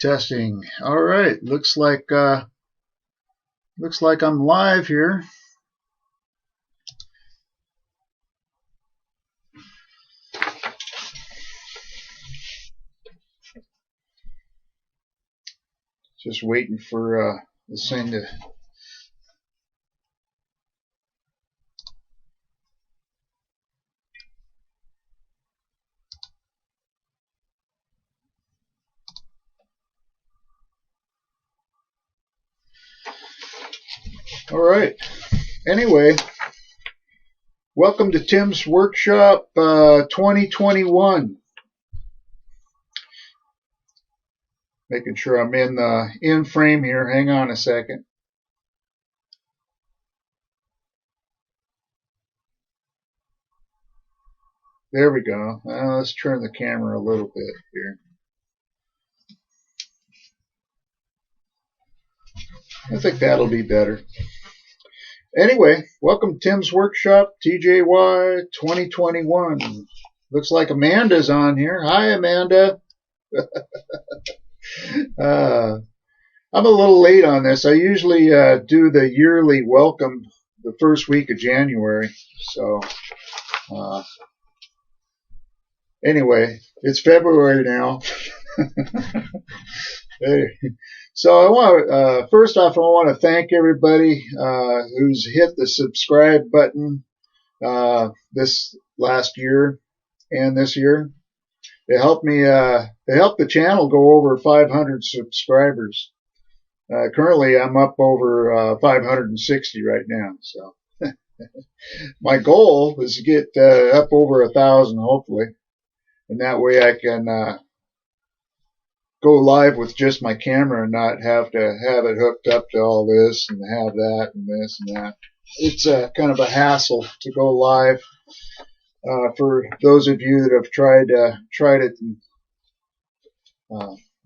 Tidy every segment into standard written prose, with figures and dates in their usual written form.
Testing. All right. Looks like I'm live here. Just waiting for this thing to. All right. Anyway, welcome to Tim's Workshop 2021. Making sure I'm in the in frame here. Hang on a second. There we go. Let's turn the camera a little bit here. I think that'll be better. Anyway, welcome to Tim's Workshop, TJY 2021. Looks like Amanda's on here. Hi, Amanda. I'm a little late on this. I usually do the yearly welcome the first week of January. So, anyway, it's February now. So I want first off, I want to thank everybody who's hit the subscribe button this last year and this year. It helped me. It helped the channel go over 500 subscribers. Currently, I'm up over 560 right now. So my goal is to get up over 1,000, hopefully, and that way I can go live with just my camera and not have to have it hooked up to all this and have that and this and that. It's kind of a hassle to go live. For those of you that have tried it and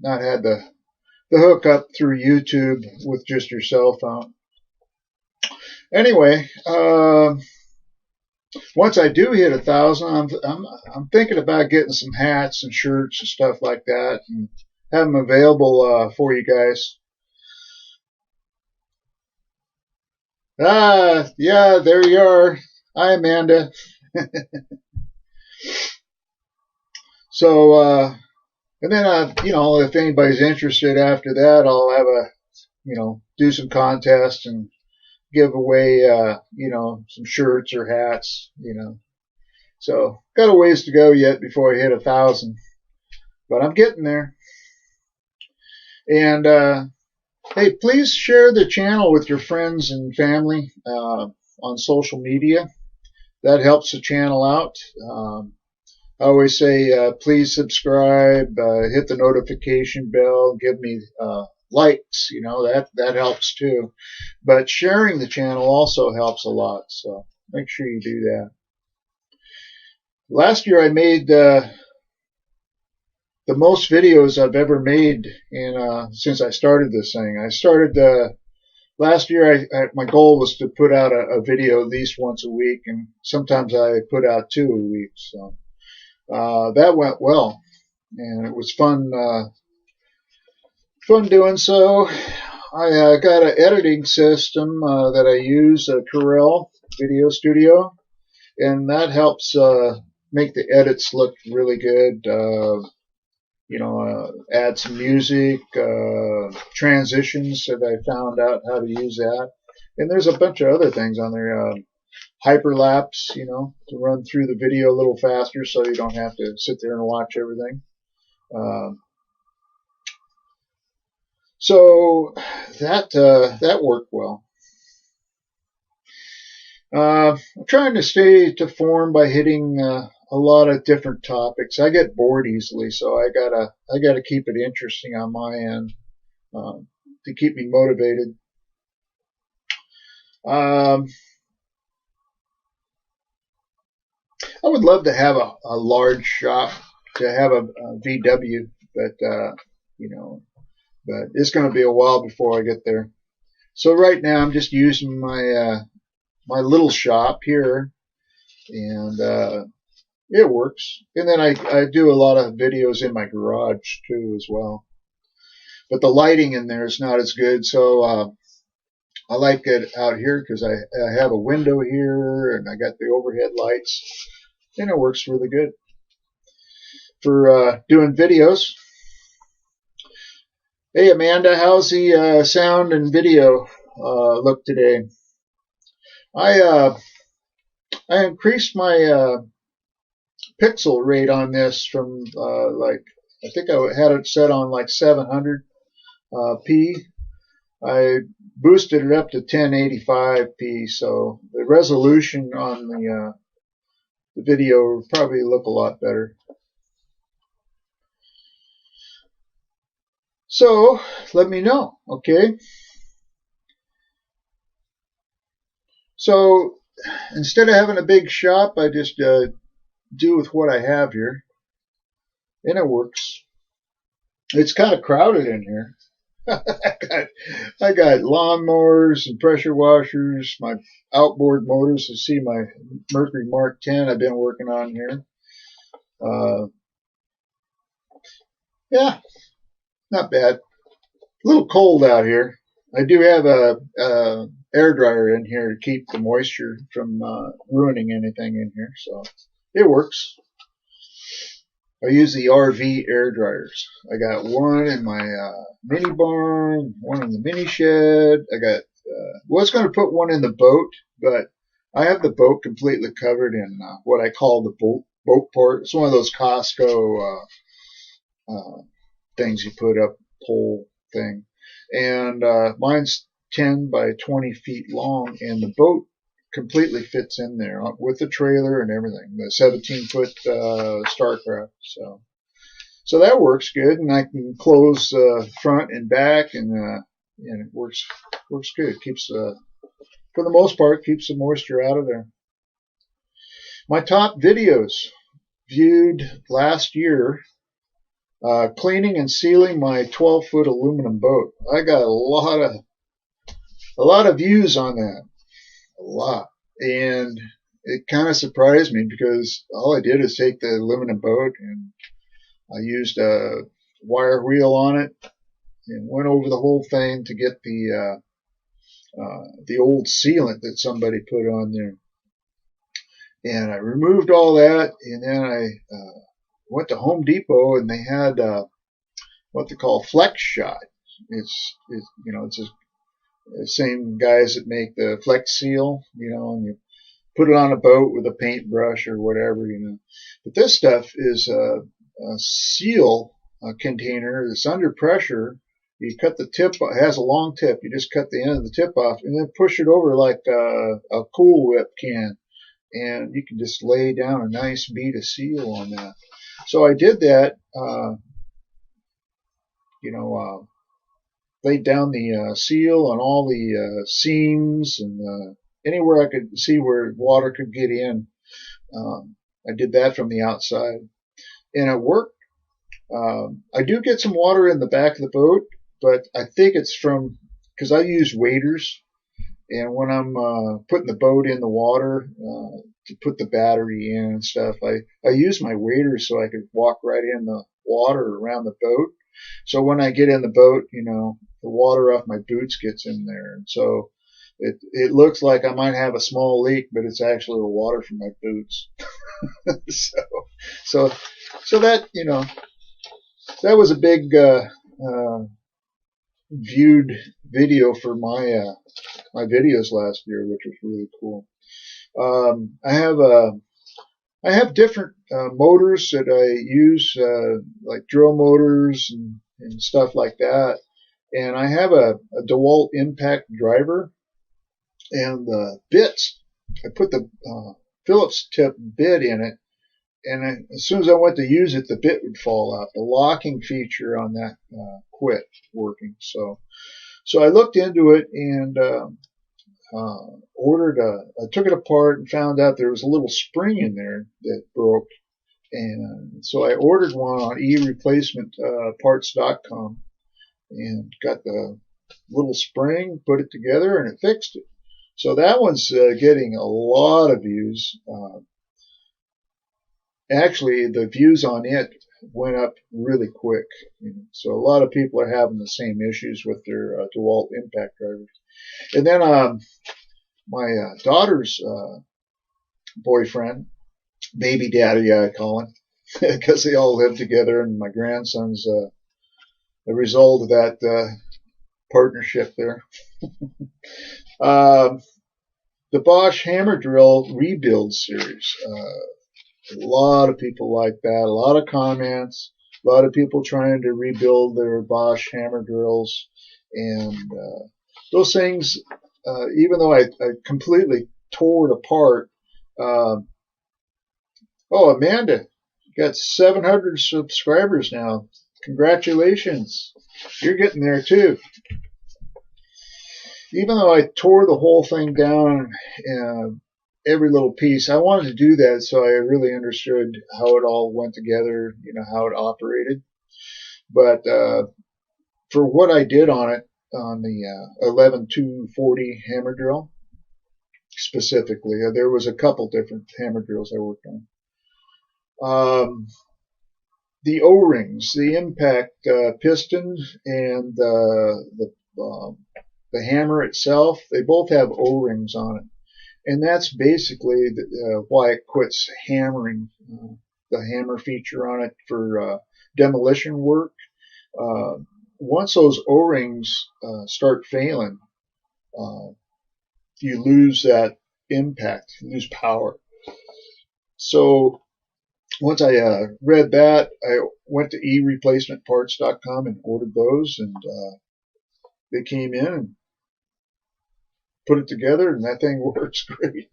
not had the hookup through YouTube with just your cell phone. Anyway, once I do hit 1,000, I'm thinking about getting some hats and shirts and stuff like that and have them available for you guys. Yeah, there you are. Hi, Amanda. So, and then, if anybody's interested after that, I'll have do some contests and give away, some shirts or hats, So, got a ways to go yet before I hit 1,000, but I'm getting there. And, hey, please share the channel with your friends and family on social media. That helps the channel out. I always say, please subscribe, hit the notification bell, give me likes, that helps too. But sharing the channel also helps a lot, so make sure you do that. Last year I made the most videos I've ever made since I started this thing. I started last year. My goal was to put out a video at least once a week, and sometimes I put out 2 a week. So that went well, and it was fun doing so. I got an editing system that I use, Corel Video Studio, and that helps make the edits look really good. Add some music, transitions that I found out how to use that. And there's a bunch of other things on there. Hyperlapse, to run through the video a little faster so you don't have to sit there and watch everything. So that worked well. I'm trying to stay to form by hitting a lot of different topics. I get bored easily, so I gotta keep it interesting on my end to keep me motivated. I would love to have a large shop, to have a VW, but but it's going to be a while before I get there. So right now I'm just using my my little shop here, and it works. And then I do a lot of videos in my garage too as well. but the lighting in there is not as good. So I like it out here because I have a window here and I got the overhead lights, and it works really good for doing videos. Hey Amanda, how's the sound and video look today? I increased my pixel rate on this from like, I think I had it set on like 700 p. I boosted it up to 1085p, so the resolution on the video will probably look a lot better. So let me know, okay? So instead of having a big shop, I just do with what I have here, and it works. It's kind of crowded in here. I got lawnmowers and pressure washers, my outboard motors. To see my Mercury Mark 10 I've been working on here. Yeah, not bad. A little cold out here. I do have a air dryer in here to keep the moisture from ruining anything in here, so it works. I use the RV air dryers. I got one in my mini barn, one in the mini shed. I got was going to put one in the boat, but I have the boat completely covered in what I call the boat port. It's one of those Costco things you put up, pole thing, and mine's 10 by 20 feet long, and the boat completely fits in there with the trailer and everything, the 17-foot Starcraft. So that works good, and I can close front and back, and it works good. Keeps for the most part keeps the moisture out of there. My top videos viewed last year, cleaning and sealing my 12-foot aluminum boat. I got a lot of views on that. A lot. And it kind of surprised me because all I did is take the aluminum boat and I used a wire wheel on it and went over the whole thing to get the old sealant that somebody put on there. And I removed all that, and then I went to Home Depot, and they had what they call Flex Shot. It's just the same guys that make the Flex Seal, and you put it on a boat with a paintbrush or whatever, But this stuff is a seal container that's under pressure. You cut the tip, it has a long tip. You just cut the end of the tip off and then push it over like a Cool Whip can. And you can just lay down a nice bead of seal on that. So I did that, laid down the seal on all the seams and anywhere I could see where water could get in. I did that from the outside, and it worked. I do get some water in the back of the boat, but I think it's because I use waders, and when I'm putting the boat in the water to put the battery in and stuff, I use my waders so I could walk right in the water around the boat. So when I get in the boat, the water off my boots gets in there, and so it looks like I might have a small leak, but it's actually the water from my boots. so that that was a big viewed video for my my videos last year, which was really cool. I have different motors that I use, like drill motors and stuff like that. And I have a DeWalt impact driver, and the bits, I put the Phillips tip bit in it, and as soon as I went to use it, the bit would fall out. The locking feature on that quit working. So I looked into it and I took it apart and found out there was a little spring in there that broke. And so I ordered one on eReplacementParts.com and got the little spring, put it together, and it fixed it. So that one's getting a lot of views. Actually, the views on it went up really quick. So a lot of people are having the same issues with their DeWalt impact drivers. And then my daughter's boyfriend, baby daddy I call him, because they all live together, and my grandson's a result of that partnership there. The Bosch Hammer Drill Rebuild Series. A lot of people like that. A lot of comments. A lot of people trying to rebuild their Bosch hammer drills. And those things, even though I completely tore it apart. Oh, Amanda, you got 700 subscribers now. Congratulations. You're getting there too. Even though I tore the whole thing down, every little piece, I wanted to do that so I really understood how it all went together, how it operated. But for what I did on it, on the 11240 hammer drill, specifically, there was a couple different hammer drills I worked on. The O-rings, the impact piston, and the hammer itself, they both have O-rings on it. And that's basically why it quits hammering, the hammer feature on it for demolition work. Once those O-rings start failing, you lose that impact, you lose power. So once I read that, I went to ereplacementparts.com and ordered those, and they came in and put it together, and that thing works great.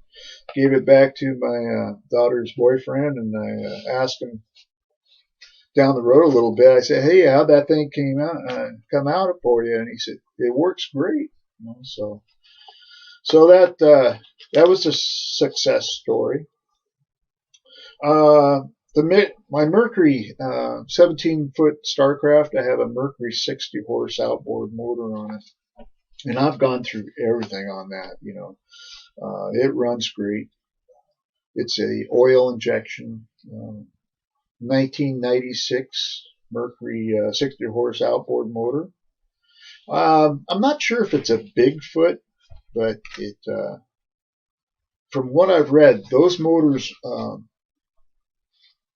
Gave it back to my daughter's boyfriend, and I asked him down the road a little bit. I said, "Hey, how'd that thing come out for you?" And he said, "It works great." So that was a success story. My Mercury 17-foot Starcraft, I have a Mercury 60 horse outboard motor on it. And I've gone through everything on that, it runs great. It's a oil injection, 1996 Mercury 60 horse outboard motor. I'm not sure if it's a Bigfoot, but from what I've read, those motors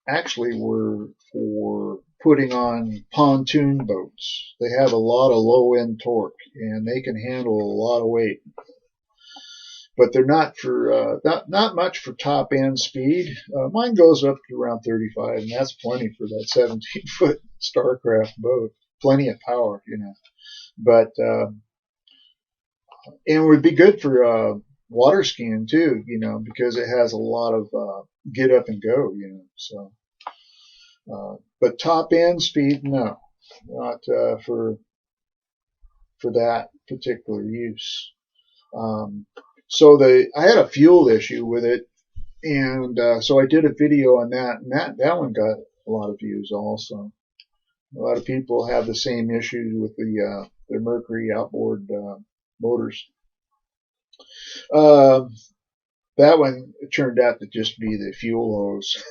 actually were for putting on pontoon boats. They have a lot of low end torque, and they can handle a lot of weight. But they're not for not much for top end speed. Mine goes up to around 35, and that's plenty for that 17-foot Starcraft boat. Plenty of power, But and it would be good for water skiing too, because it has a lot of get up and go, So. But top end speed, no, not for that particular use. So I had a fuel issue with it, and so I did a video on that, and that one got a lot of views also. A lot of people have the same issues with their Mercury outboard motors. That one turned out to just be the fuel hose.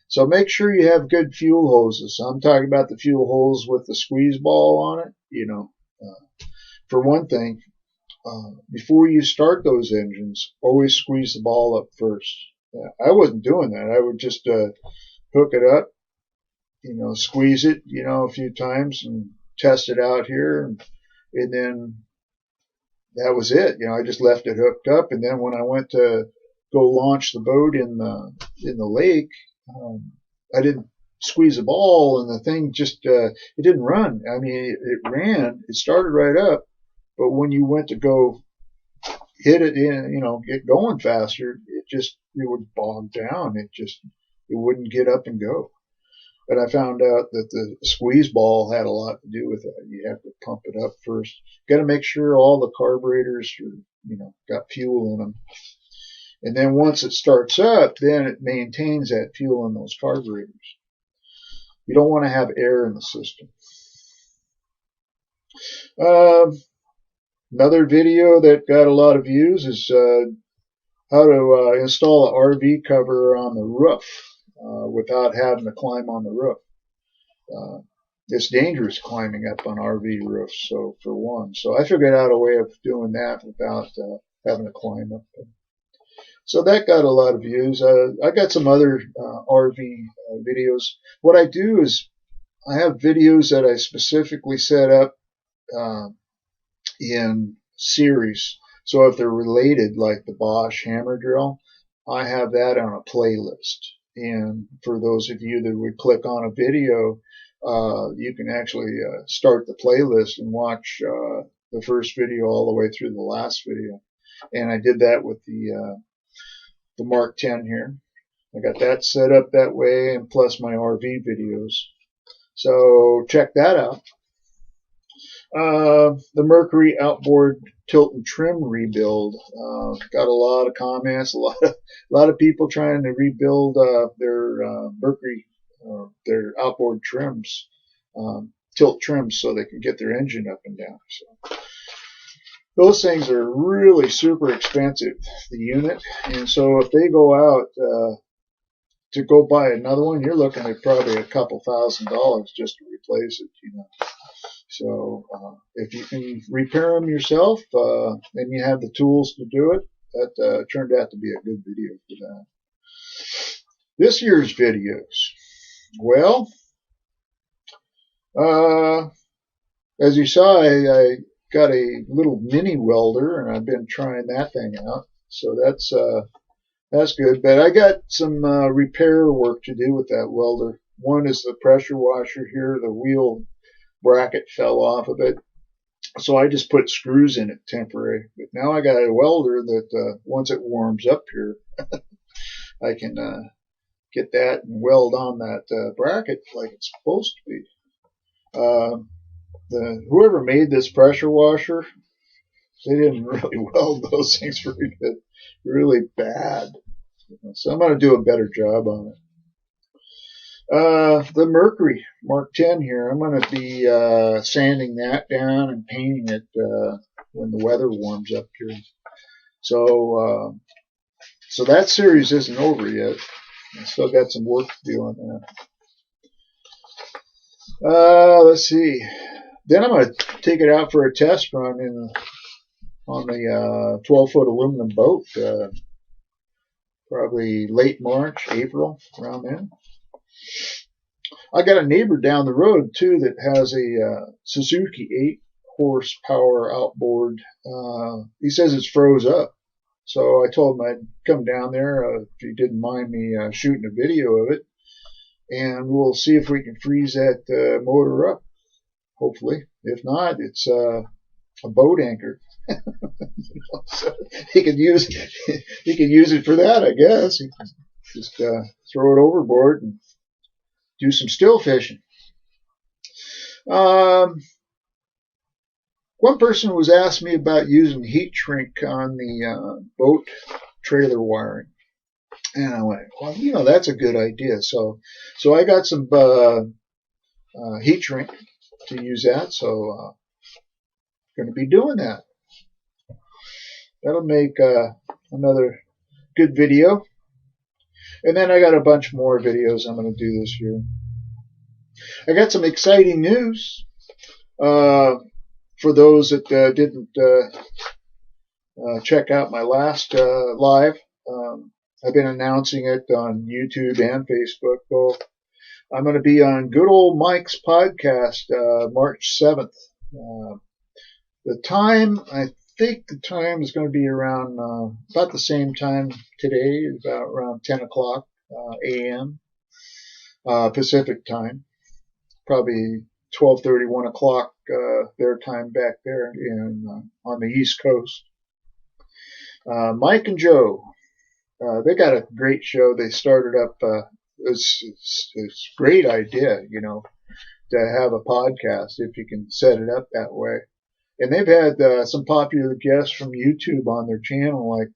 So make sure you have good fuel hoses. I'm talking about the fuel hose with the squeeze ball on it. For one thing, before you start those engines, always squeeze the ball up first. I wasn't doing that. I would just hook it up, squeeze it, a few times and test it out here, and then that was it. I just left it hooked up, and then when I went to go launch the boat in the lake, I didn't squeeze the ball, and the thing just it didn't run. I mean, it ran, it started right up, but when you went to go hit it in, get going faster, it would bog down. It wouldn't get up and go. But I found out that the squeeze ball had a lot to do with that. You have to pump it up first. Got to make sure all the carburetors are, got fuel in them. And then once it starts up, then it maintains that fuel in those carburetors. You don't want to have air in the system. Another video that got a lot of views is how to install an RV cover on the roof. without having to climb on the roof. It's dangerous climbing up on RV roofs, so for one. So I figured out a way of doing that without having to climb up. So that got a lot of views. I got some other RV videos. What I do is I have videos that I specifically set up in series. So if they're related, like the Bosch hammer drill, I have that on a playlist. And for those of you that would click on a video, you can actually start the playlist and watch the first video all the way through the last video. And I did that with the Mark 10 here. I got that set up that way, and plus my RV videos. So check that out. The Mercury outboard tilt and trim rebuild. Got a lot of comments, a lot of people trying to rebuild their Mercury, their outboard trims, tilt trims, so they can get their engine up and down. So those things are really super expensive, the unit, and so if they go out to go buy another one, you're looking at probably a couple $1,000 just to replace it, you know. So if you can repair them yourself and you have the tools to do it, that turned out to be a good video for that. This year's videos, well, as you saw, I got a little mini welder, and I've been trying that thing out. So that's good. But I got some repair work to do with that welder. One is the pressure washer here. The wheel bracket fell off of it, so I just put screws in it temporary. But now I got a welder that once it warms up here, I can get that and weld on that bracket like it's supposed to be. Whoever made this pressure washer, they didn't really weld those things very good, really bad. So I'm going to do a better job on it. The Mercury Mark 10 here, I'm going to be sanding that down and painting it when the weather warms up here. So that series isn't over yet. I still got some work to do on that. Let's see. Then I'm going to take it out for a test run on the 12-foot aluminum boat, probably late March, April, around then. I got a neighbor down the road too that has a Suzuki 8-horsepower outboard. He says it's froze up, so I told him I'd come down there if he didn't mind me shooting a video of it, and we'll see if we can freeze that motor up. Hopefully. If not, it's a boat anchor. So he could use it for that, I guess. He could just throw it overboard and do some still fishing. One person was asking me about using heat shrink on the boat trailer wiring, and I went, well, you know, that's a good idea. So I got some heat shrink to use that, so going to be doing that. That'll make another good video. And then I got a bunch more videos I'm going to do this year. I got some exciting news for those that didn't check out my last live. I've been announcing it on YouTube and Facebook both. I'm going to be on Good Old Mike's podcast March 7th. The time, I think the time is going to be around about the same time today, about around 10 o'clock a.m. Pacific time. Probably 12:30, 1 o'clock their time back there on the East Coast. Mike and Joe, they got a great show. They started up, it's a great idea, you know, to have a podcast if you can set it up that way. And they've had some popular guests from YouTube on their channel, like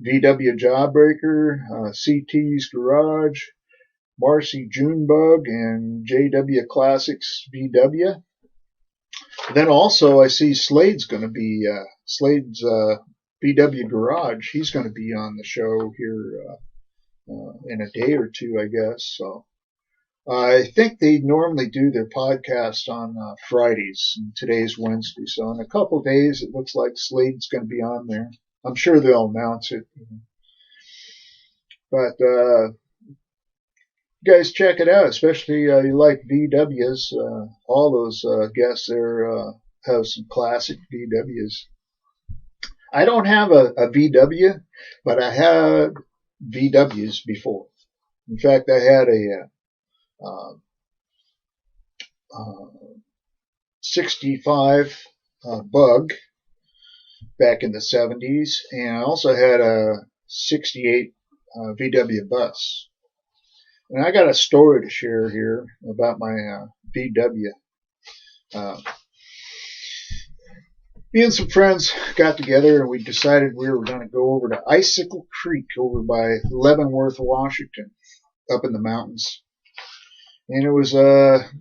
VW Jawbreaker, CT's Garage, Marcy Junebug, and JW Classics VW. Then also I see Slade's going to be, Slade's VW Garage, he's going to be on the show here in a day or two, I guess. So I think they normally do their podcast on Fridays, and today's Wednesday. So in a couple of days, it looks like Slade's going to be on there. I'm sure they'll announce it. But you guys check it out, especially you like VWs. All those guests there have some classic VWs. I don't have a VW, but I had VWs before. In fact, I had a 65 Bug back in the 70s, and I also had a 68 VW bus. And I got a story to share here about my VW. Me and some friends got together and we decided we were going to go over to Icicle Creek over by Leavenworth, Washington, up in the mountains. And it was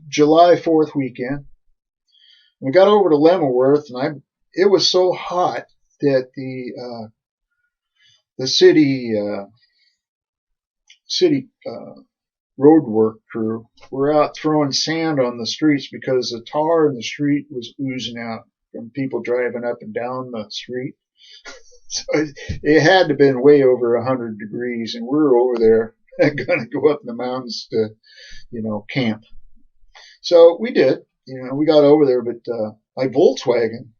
July 4th weekend. We got over to Leavenworth, and it was so hot that the city road work crew were out throwing sand on the streets because the tar in the street was oozing out from people driving up and down the street. So it had to have been way over 100 degrees, and we were over there going to go up in the mountains to, camp. So we did. We got over there, but my Volkswagen,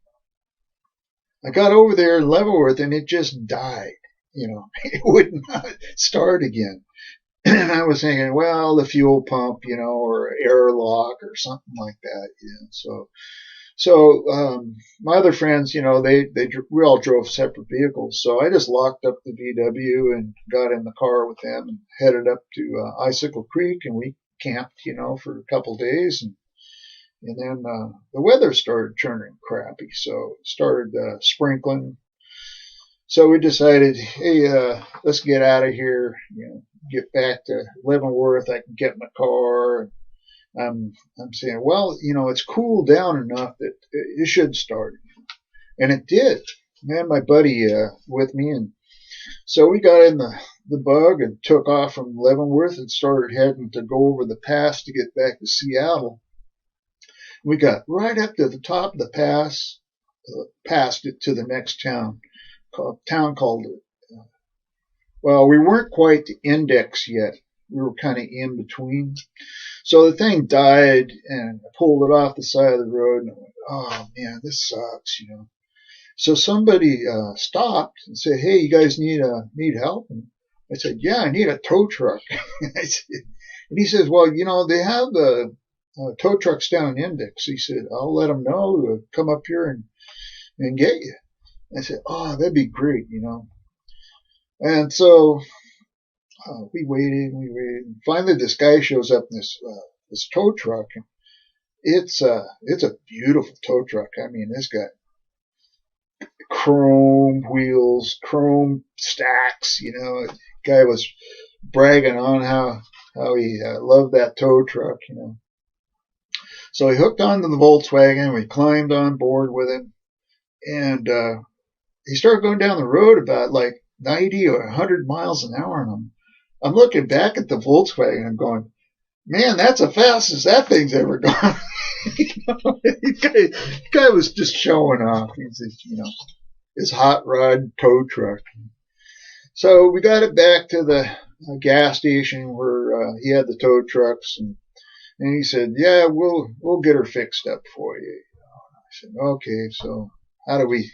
I got over there in Leavenworth, and it just died. It would not start again. And I was thinking, well, the fuel pump, or airlock or something like that. So my other friends, we all drove separate vehicles. So I just locked up the VW and got in the car with them and headed up to Icicle Creek, and we camped, for a couple of days. And then the weather started turning crappy, so it started sprinkling. So we decided, hey, let's get out of here, get back to Leavenworth. I can get in my car. I'm saying, well, it's cooled down enough that it should start. And it did. I had my buddy with me, and so we got in the Bug and took off from Leavenworth and started heading to go over the pass to get back to Seattle. We got right up to the top of the pass, passed it to the next town called, well, we weren't quite the Index yet. We were kind of in between. So the thing died, and I pulled it off the side of the road, and I went, oh man, this sucks, So somebody stopped and said, hey, you guys need help? And I said, yeah, I need a tow truck. And he says, well, they have the tow trucks down in Index. He said, I'll let them know to come up here and get you. I said, oh, that'd be great, And so we waited. And finally, this guy shows up in this tow truck. And it's a beautiful tow truck. I mean, it's got chrome wheels, chrome stacks. The guy was bragging on how he loved that tow truck. So he hooked onto the Volkswagen. We climbed on board with him, and he started going down the road about like 90 or 100 miles an hour, and I'm looking back at the Volkswagen. I'm going, man, that's the fastest that thing's ever gone. The guy was just showing off. He's, his hot rod tow truck. So we got it back to the gas station where he had the tow trucks, and he said, yeah, we'll get her fixed up for you. I said, okay, so how do we,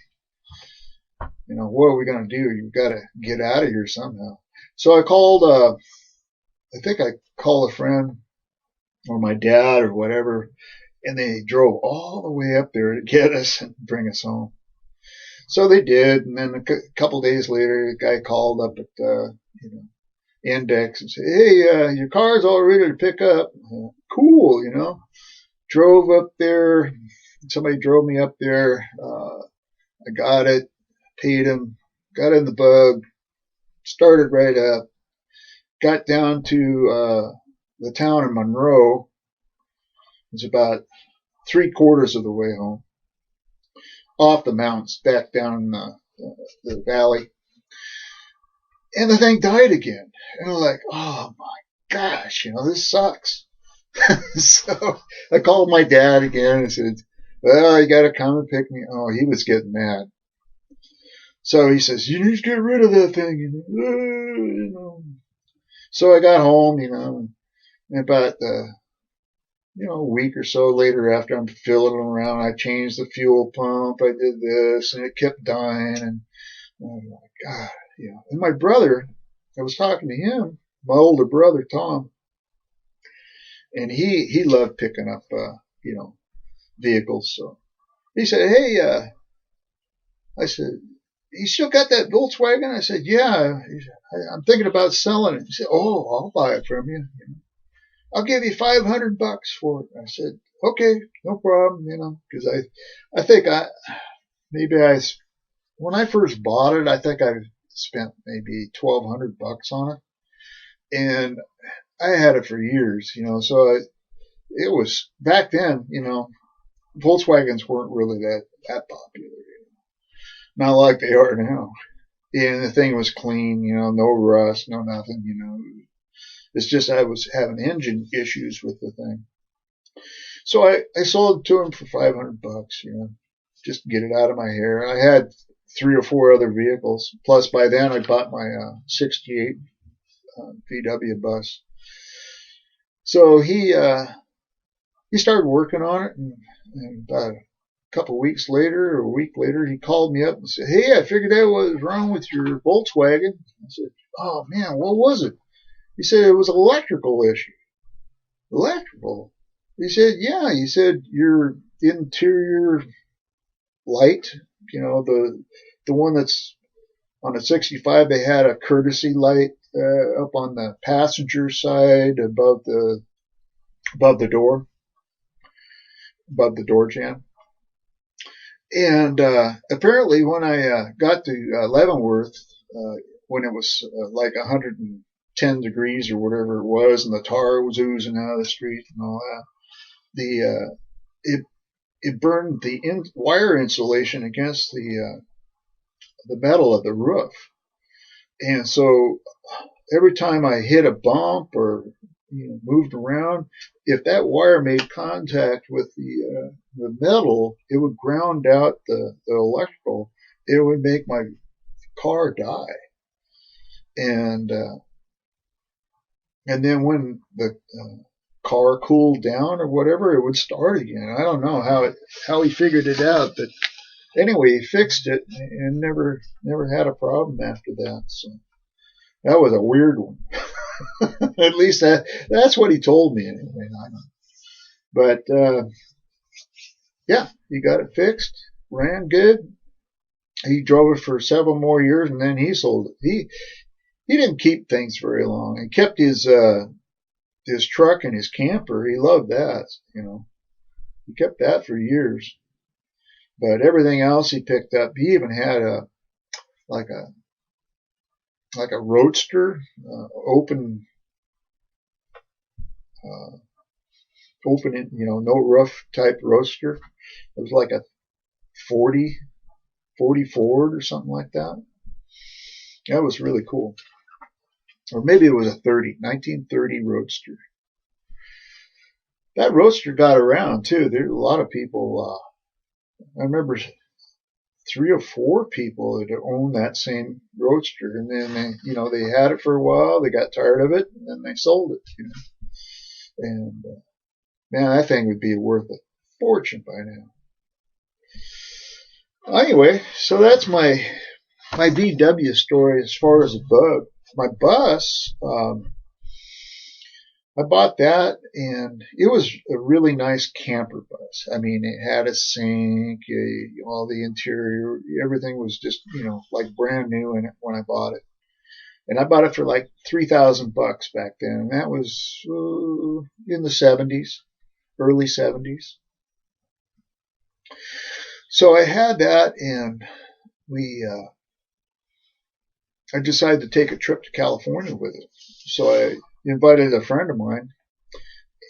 what are we going to do? You've got to get out of here somehow. So I called, I think I called a friend or my dad or whatever, and they drove all the way up there to get us and bring us home. So they did, and then a couple days later, the guy called up at Index and said, hey, your car's all ready to pick up. Cool, Drove up there. Somebody drove me up there. I got it, paid him, got in the Bug, started right up, got down to the town of Monroe. It was about 3/4 of the way home, off the mountains, back down the valley. And the thing died again. And I'm like, oh my gosh, this sucks. So I called my dad again and said, well, you got to come and pick me. Oh, he was getting mad. So he says, you need to get rid of that thing. So I got home, and about, a week or so later after I'm filling it around, I changed the fuel pump. I did this and it kept dying. And I'm like, God, And my brother, I was talking to him, my older brother, Tom, and he loved picking up, vehicles. So he said, hey, I said, you still got that Volkswagen? I said, yeah. He said, I'm thinking about selling it. He said, oh, I'll buy it from you. I'll give you $500 for it. I said, okay, no problem, because I think when I first bought it, I think I spent maybe $1,200 on it. And I had it for years, so it was back then, Volkswagens weren't really that popular, not like they are now. And the thing was clean, no rust, no nothing, It's just I was having engine issues with the thing. So I sold it to him for $500, just to get it out of my hair. I had 3 or 4 other vehicles. Plus, by then I bought my 68 VW bus. So he started working on it, and about a couple of weeks later, or a week later, he called me up and said, hey, I figured out what was wrong with your Volkswagen. I said, oh man, what was it? He said it was an electrical issue. Electrical? He said, yeah. He said your interior light, the one that's on a 65, they had a courtesy light up on the passenger side above the door, above the door jamb. And apparently, when I got to Leavenworth, when it was like 110 degrees or whatever it was, and the tar was oozing out of the street and all that, it burned the wire insulation against the metal of the roof. And so every time I hit a bump or moved around, if that wire made contact with the metal, it would ground out the electrical. It would make my car die. And then when the car cooled down or whatever, it would start again. I don't know how he figured it out, but anyway, he fixed it and never had a problem after that. So that was a weird one. At least that's what he told me anyway. I don't. But yeah, he got it fixed, ran good. He drove it for several more years, and then he sold it. He didn't keep things very long. He kept his truck and his camper. He loved that, He kept that for years. But everything else he picked up. He even had like a roadster, open, no roof type roadster. It was like a 40 Ford or something like that. That was really cool. Or maybe it was a 1930 roadster. That roadster got around too. There were a lot of people. I remember 3 or 4 people that owned that same roadster, and then they had it for a while. They got tired of it, and then they sold it. And man, that thing would be worth a fortune by now. Anyway, so that's my VW story as far as my bus. I bought that, and it was a really nice camper bus. I mean, it had a sink, all the interior, everything was just, like brand new in it when I bought it. And I bought it for like $3,000 back then, and that was in the 70s, early 70s. So I had that, and I decided to take a trip to California with it. So I invited a friend of mine,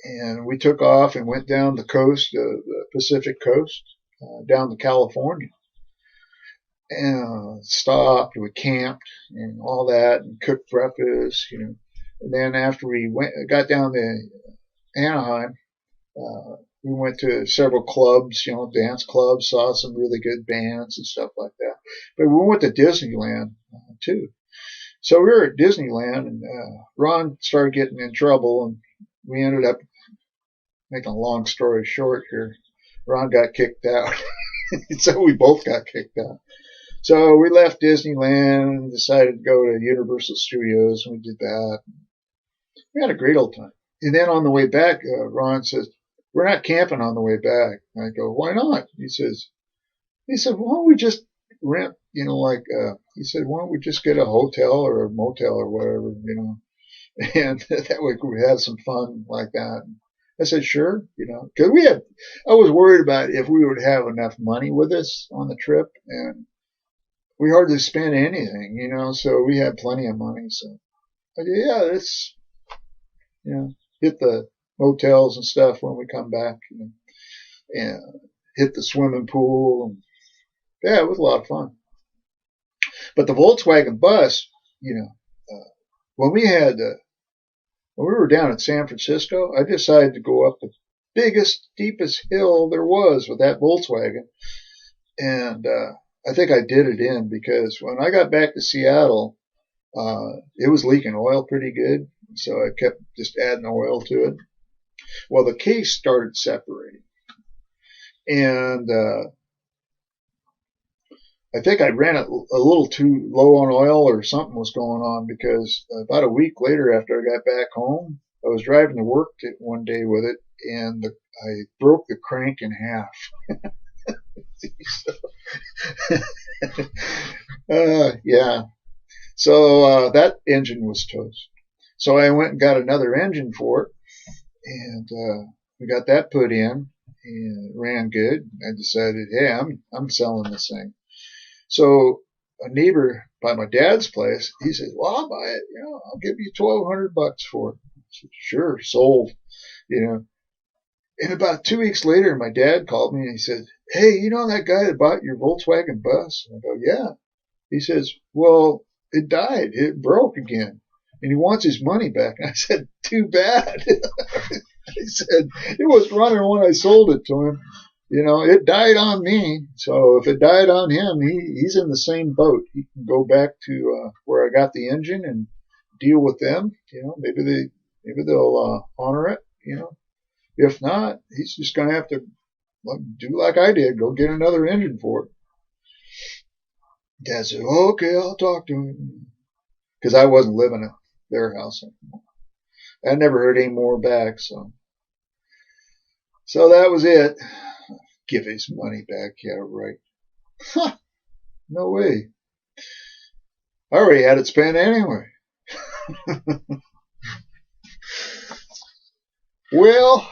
and we took off and went down the coast, the Pacific coast, down to California. and stopped, we camped and all that, and cooked breakfast, And then after we got down to Anaheim, we went to several clubs, dance clubs, saw some really good bands and stuff like that. But we went to Disneyland too. So we were at Disneyland, and Ron started getting in trouble, and we ended up, making a long story short here, Ron got kicked out. So we both got kicked out. So we left Disneyland and decided to go to Universal Studios, and we did that. We had a great old time. And then on the way back, Ron says, "We're not camping on the way back." And I go, "Why not?" He said, "Why don't we just rent, he said, why don't we just get a hotel or a motel or whatever, and that way we have some fun like that." I said, "Sure," because I was worried about if we would have enough money with us on the trip, and we hardly spent anything, so we had plenty of money. So I said, "Yeah, let's, hit the motels and stuff when we come back, and hit the swimming pool." And yeah, it was a lot of fun. But the Volkswagen bus, when we had, when we were down in San Francisco, I decided to go up the biggest, steepest hill there was with that Volkswagen. And I think I did it in, because when I got back to Seattle, it was leaking oil pretty good. So I kept just adding oil to it. Well, the case started separating. And I think I ran it a little too low on oil, or something was going on, because about a week later, after I got back home, I was driving to work one day with it, and I broke the crank in half. Yeah. So that engine was toast. So I went and got another engine for it, and we got that put in, and it ran good. I decided, hey, I'm selling this thing. So a neighbor by my dad's place, he says, "Well, I'll buy it. I'll give you $1,200 for it." I said, "Sure, sold." And about 2 weeks later, my dad called me and he said, "Hey, that guy that bought your Volkswagen bus?" And I go, "Yeah." He says, "Well, it died. It broke again, and he wants his money back." And I said, "Too bad." He said, "It was running when I sold it to him. It died on me. So if it died on him, he's in the same boat. He can go back to where I got the engine and deal with them. Maybe they'll honor it. If not, he's just going to have to do like I did, go get another engine for it." Dad said, "Okay, I'll talk to him," because I wasn't living at their house anymore. I never heard any more back. So that was it. Give his money back. Yeah, right. Huh, no way. I already had it spent anyway. Well,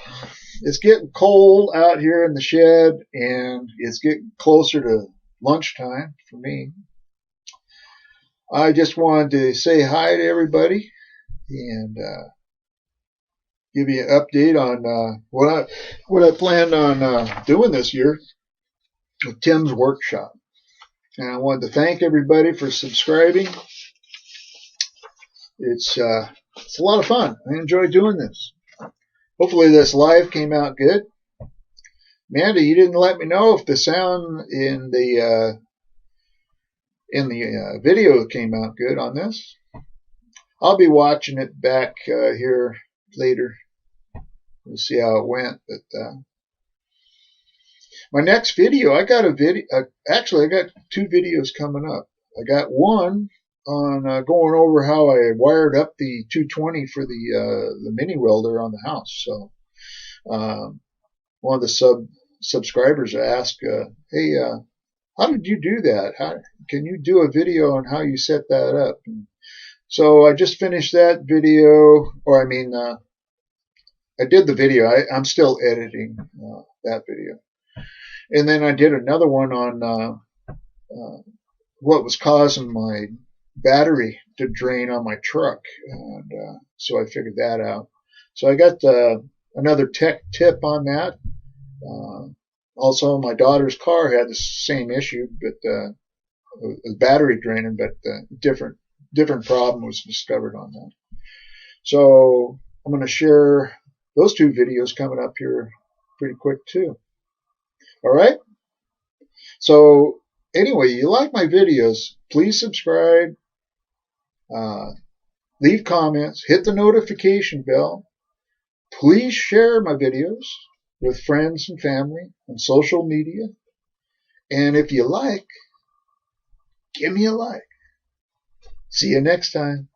it's getting cold out here in the shed, and it's getting closer to lunchtime for me. I just wanted to say hi to everybody and give you an update on what I planned on doing this year with Tim's Workshop. And I wanted to thank everybody for subscribing. It's a lot of fun. I enjoy doing this. Hopefully this live came out good. Amanda, you didn't let me know if the sound in the video came out good on this. I'll be watching it back here later. We'll see how it went. But my next video, I got actually, I got 2 videos coming up. I got one on going over how I wired up the 220 for the mini welder on the house. So one of the subscribers asked, "Hey, how did you do that? Can you do a video on how you set that up?" And so I just finished that video, or I did the video. I'm still editing that video. And then I did another one on what was causing my battery to drain on my truck. And so I figured that out. So I got another tech tip on that. Also, my daughter's car had the same issue, but battery draining, but different problem was discovered on that. So I'm going to share those two videos coming up here pretty quick too. All right. So anyway, you like my videos, please subscribe, leave comments, hit the notification bell. Please share my videos with friends and family on social media. And if you like, give me a like. See you next time.